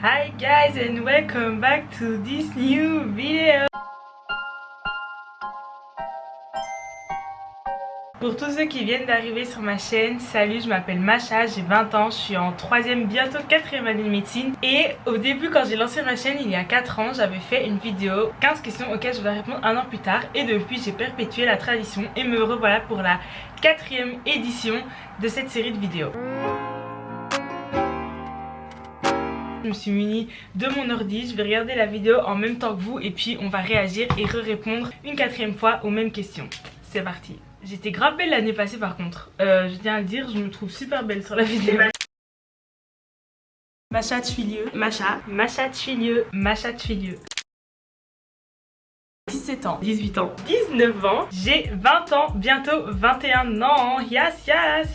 Hi guys and welcome back to this new video. Pour tous ceux qui viennent d'arriver sur ma chaîne, salut, je m'appelle Macha, j'ai 20 ans, je suis en 3e, bientôt 4e année de médecine. Et au début, quand j'ai lancé ma chaîne il y a 4 ans, j'avais fait une vidéo 15 questions auxquelles je dois répondre un an plus tard. Et depuis, j'ai perpétué la tradition et me revoilà pour la 4e édition de cette série de vidéos. Je me suis munie de mon ordi, je vais regarder la vidéo en même temps que vous et puis on va réagir et répondre une 4e fois aux mêmes questions. C'est parti. J'étais grave belle l'année passée par contre. Je tiens à le dire, je me trouve super belle sur la vidéo. Macha Tuilieu. Macha Tuilieu. Macha Tuilieu. 17 ans, 18 ans, 19 ans, j'ai 20 ans, bientôt 21 ans. Yes, yes.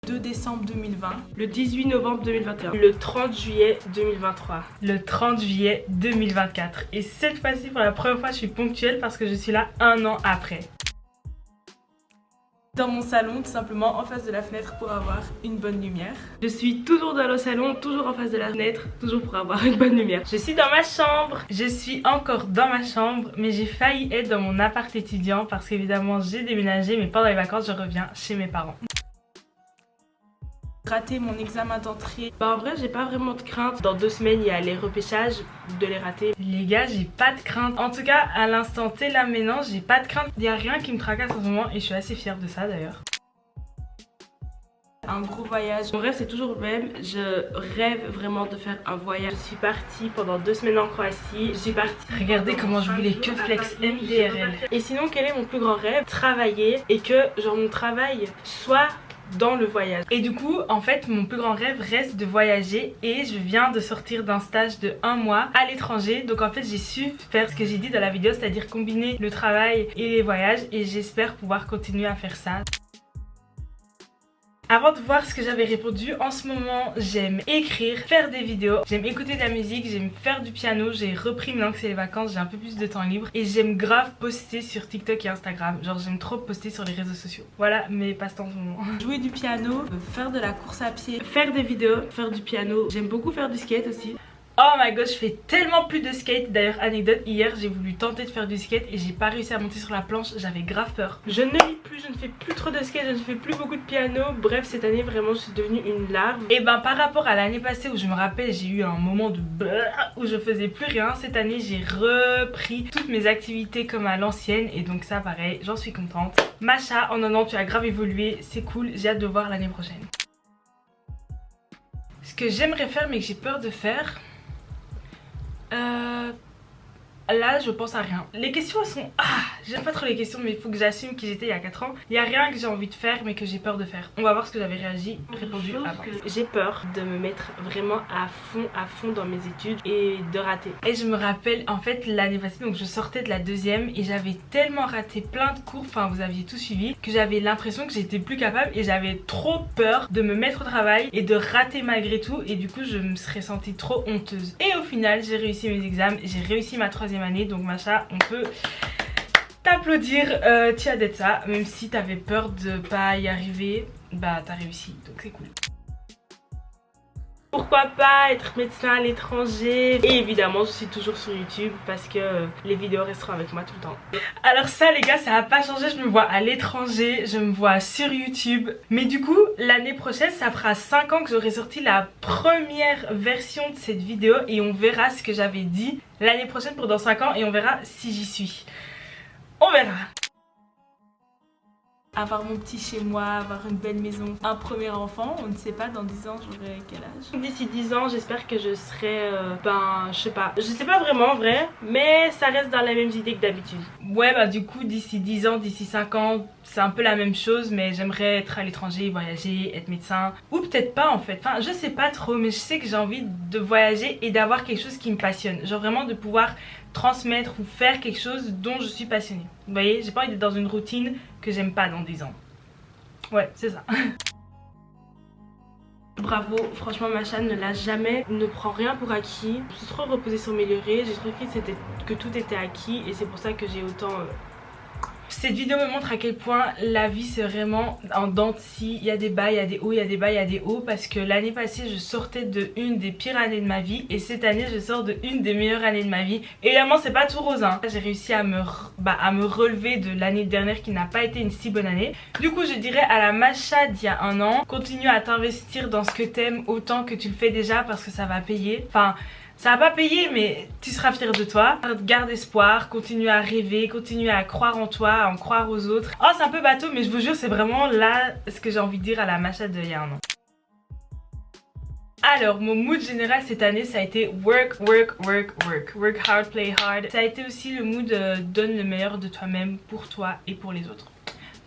2 décembre 2020, le 18 novembre 2021, le 30 juillet 2023, le 30 juillet 2024. Et cette fois-ci, pour la première fois, je suis ponctuelle parce que je suis là un an après. Dans mon salon, tout simplement en face de la fenêtre pour avoir une bonne lumière. Je suis toujours dans le salon, toujours en face de la fenêtre, toujours pour avoir une bonne lumière. Je suis dans ma chambre, je suis encore dans ma chambre, mais j'ai failli être dans mon appart étudiant parce qu'évidemment j'ai déménagé, mais pendant les vacances je reviens chez mes parents. Rater mon examen d'entrée. Bah en vrai j'ai pas vraiment de crainte. Dans 2 semaines il y a les repêchages, de les rater. Les gars, j'ai pas de crainte. En tout cas à l'instant T là maintenant j'ai pas de crainte. Il y a rien qui me tracasse en ce moment et je suis assez fière de ça d'ailleurs. Un gros voyage. Mon rêve c'est toujours le même. Je rêve vraiment de faire un voyage. Je suis partie pendant 2 semaines en Croatie. Je suis partie. Regardez comment je voulais que flex MDRL. Et sinon quel est mon plus grand rêve? Travailler et que genre mon travail soit dans le voyage. Et du coup en fait mon plus grand rêve reste de voyager et je viens de sortir d'un stage de 1 mois à l'étranger. Donc en fait j'ai su faire ce que j'ai dit dans la vidéo, c'est-à-dire combiner le travail et les voyages et j'espère pouvoir continuer à faire ça. Avant de voir ce que j'avais répondu, en ce moment j'aime écrire, faire des vidéos, j'aime écouter de la musique, j'aime faire du piano, j'ai repris maintenant que c'est les vacances, j'ai un peu plus de temps libre et j'aime grave poster sur TikTok et Instagram, genre j'aime trop poster sur les réseaux sociaux. Voilà mes passe-temps en ce moment. Jouer du piano, faire de la course à pied, faire des vidéos, faire du piano, j'aime beaucoup faire du skate aussi. Oh my god, je fais tellement plus de skate. D'ailleurs anecdote, hier j'ai voulu tenter de faire du skate et j'ai pas réussi à monter sur la planche, j'avais grave peur. Je ne lis plus, je ne fais plus trop de skate, je ne fais plus beaucoup de piano. Bref, cette année vraiment je suis devenue une larve. Et ben par rapport à l'année passée où je me rappelle j'ai eu un moment de où je faisais plus rien, cette année j'ai repris toutes mes activités comme à l'ancienne et donc ça pareil, j'en suis contente. Macha, en un an tu as grave évolué, c'est cool, j'ai hâte de voir l'année prochaine. Ce que j'aimerais faire mais que j'ai peur de faire... Là je pense à rien. Les questions elles sont... j'aime pas trop les questions mais il faut que j'assume qui j'étais il y a 4 ans. Il y a rien que j'ai envie de faire mais que j'ai peur de faire. On va voir ce que j'avais répondu avant. J'ai peur de me mettre vraiment à fond dans mes études et de rater. Et je me rappelle en fait l'année passée, donc je sortais de la 2e et j'avais tellement raté plein de cours, enfin vous aviez tout suivi, que j'avais l'impression que j'étais plus capable et j'avais trop peur de me mettre au travail et de rater malgré tout et du coup je me serais sentie trop honteuse. Et au final j'ai réussi mes examens, j'ai réussi ma 3e année, donc Macha on peut t'applaudir, tu as d'être ça, même si t'avais peur de pas y arriver, bah t'as réussi, donc c'est cool. Pourquoi pas être médecin à l'étranger? Et évidemment je suis toujours sur YouTube parce que les vidéos resteront avec moi tout le temps. Alors ça les gars, ça n'a pas changé, je me vois à l'étranger, je me vois sur YouTube. Mais du coup l'année prochaine ça fera 5 ans que j'aurai sorti la première version de cette vidéo et on verra ce que j'avais dit l'année prochaine pour dans 5 ans et on verra si j'y suis. On verra. Avoir mon petit chez moi, avoir une belle maison, un premier enfant, on ne sait pas dans 10 ans j'aurai quel âge. D'ici 10 ans j'espère que je serai, je sais pas vraiment en vrai, mais ça reste dans les mêmes idées que d'habitude. Ouais bah du coup d'ici 10 ans, d'ici 5 ans, c'est un peu la même chose mais j'aimerais être à l'étranger, voyager, être médecin. Ou peut-être pas en fait, enfin je sais pas trop mais je sais que j'ai envie de voyager et d'avoir quelque chose qui me passionne. Genre vraiment de pouvoir transmettre ou faire quelque chose dont je suis passionnée. Vous voyez, j'ai pas envie d'être dans une routine que j'aime pas dans 10 ans. Ouais, c'est ça. Bravo, franchement Macha ne l'a jamais, ne prend rien pour acquis. Je suis trop reposée sur mes lauriers, j'ai trop cru que tout était acquis et c'est pour ça que j'ai autant Cette vidéo me montre à quel point la vie c'est vraiment en dents de scie. Il y a des bas, il y a des hauts, il y a des bas, il y a des hauts. Parce que l'année passée je sortais de une des pires années de ma vie. Et cette année je sors de une des meilleures années de ma vie. Évidemment c'est pas tout rose hein. J'ai réussi à me relever de l'année dernière qui n'a pas été une si bonne année. Du coup je dirais à la Masha d'il y a un an, continue à t'investir dans ce que t'aimes autant que tu le fais déjà parce que ça va payer. Enfin ça va pas payer mais tu seras fière de toi. Garde espoir, continue à rêver, continue à croire en toi, à en croire aux autres. Oh c'est un peu bateau mais je vous jure c'est vraiment là ce que j'ai envie de dire à la Masha d'il y a un an. Alors mon mood général cette année ça a été work hard, play hard. Ça a été aussi le mood donne le meilleur de toi-même pour toi et pour les autres.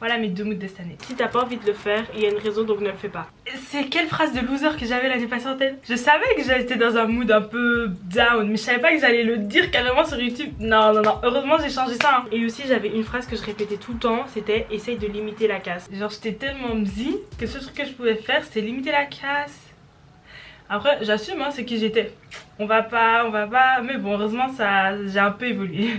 Voilà mes 2 moods de cette année. Si t'as pas envie de le faire, il y a une raison donc ne le fais pas. C'est quelle phrase de loser que j'avais l'année passée en tête? Je savais que j'étais dans un mood un peu down, mais je savais pas que j'allais le dire carrément sur YouTube. Non, heureusement j'ai changé ça hein. Et aussi j'avais une phrase que je répétais tout le temps, c'était essaye de limiter la casse. Genre j'étais tellement mzi que ce truc que je pouvais faire c'était limiter la casse. Après j'assume hein, c'est qui j'étais. On va pas, mais bon heureusement ça j'ai un peu évolué.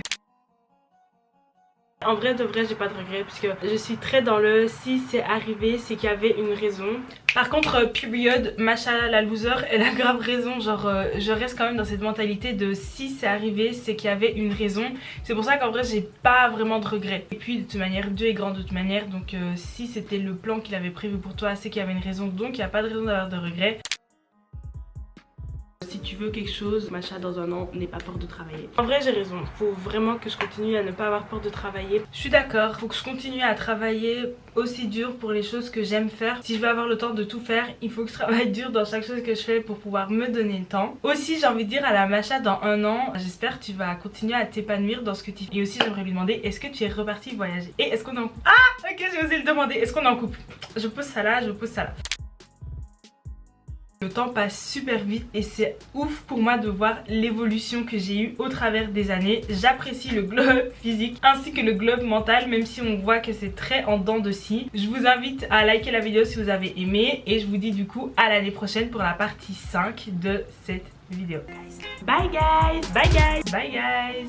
En vrai de vrai j'ai pas de regrets puisque je suis très dans le si c'est arrivé c'est qu'il y avait une raison. Par contre period Masha la loser elle a grave raison, genre je reste quand même dans cette mentalité de si c'est arrivé c'est qu'il y avait une raison. C'est pour ça qu'en vrai j'ai pas vraiment de regrets. Et puis de toute manière Dieu est grand de toute manière donc si c'était le plan qu'il avait prévu pour toi c'est qu'il y avait une raison donc il n'y a pas de raison d'avoir de regrets. Si tu veux quelque chose, Masha dans un an, n'aie pas peur de travailler. En vrai j'ai raison, faut vraiment que je continue à ne pas avoir peur de travailler. Je suis d'accord, faut que je continue à travailler aussi dur pour les choses que j'aime faire. Si je veux avoir le temps de tout faire, il faut que je travaille dur dans chaque chose que je fais pour pouvoir me donner le temps. Aussi j'ai envie de dire à la Masha dans un an, j'espère que tu vas continuer à t'épanouir dans ce que tu fais. Et aussi j'aimerais lui demander, est-ce que tu es reparti voyager? Et est-ce qu'on est en couple? Ah ok j'ai osé le demander, est-ce qu'on est en couple? Je pose ça là, je pose ça là. Le temps passe super vite et c'est ouf pour moi de voir l'évolution que j'ai eue au travers des années. J'apprécie le globe physique ainsi que le globe mental même si on voit que c'est très en dents de scie. Je vous invite à liker la vidéo si vous avez aimé et je vous dis du coup à l'année prochaine pour la partie 5 de cette vidéo. Bye guys, bye guys, bye guys.